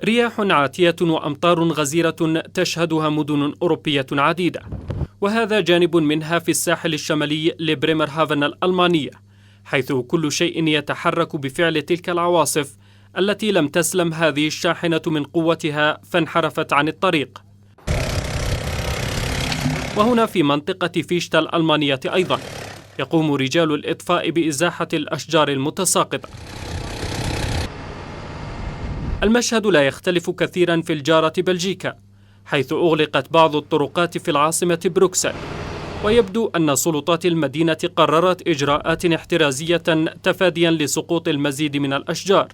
رياح عاتية وأمطار غزيرة تشهدها مدن أوروبية عديدة، وهذا جانب منها في الساحل الشمالي لبريمرهافن الألمانية، حيث كل شيء يتحرك بفعل تلك العواصف التي لم تسلم هذه الشاحنة من قوتها فانحرفت عن الطريق. وهنا في منطقة فيشتا الألمانية أيضا يقوم رجال الإطفاء بإزاحة الأشجار المتساقطة. المشهد لا يختلف كثيرا في الجارة بلجيكا، حيث أغلقت بعض الطرقات في العاصمة بروكسل، ويبدو أن سلطات المدينة قررت إجراءات احترازية تفاديا لسقوط المزيد من الأشجار.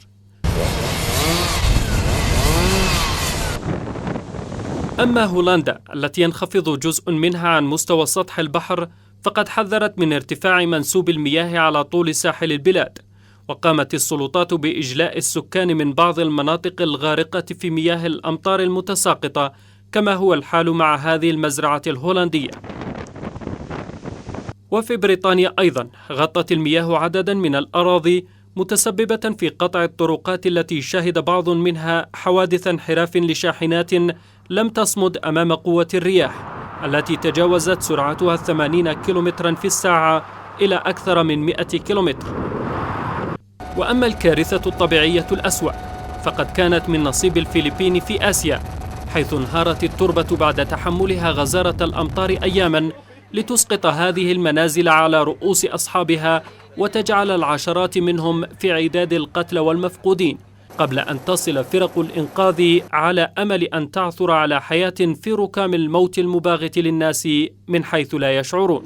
أما هولندا التي ينخفض جزء منها عن مستوى سطح البحر فقد حذرت من ارتفاع منسوب المياه على طول ساحل البلاد، وقامت السلطات بإجلاء السكان من بعض المناطق الغارقة في مياه الأمطار المتساقطة، كما هو الحال مع هذه المزرعة الهولندية. وفي بريطانيا أيضا غطت المياه عددا من الأراضي، متسببة في قطع الطرقات التي شهد بعض منها حوادث انحراف لشاحنات لم تصمد أمام قوة الرياح التي تجاوزت سرعتها 80 كيلومترا في الساعة إلى أكثر من 100 كيلومتر. وأما الكارثة الطبيعية الأسوأ فقد كانت من نصيب الفلبين في آسيا، حيث انهارت التربة بعد تحملها غزارة الأمطار أياما لتسقط هذه المنازل على رؤوس أصحابها وتجعل العشرات منهم في عداد القتلى والمفقودين، قبل أن تصل فرق الإنقاذ على أمل أن تعثر على حياة في ركام الموت المباغت للناس من حيث لا يشعرون.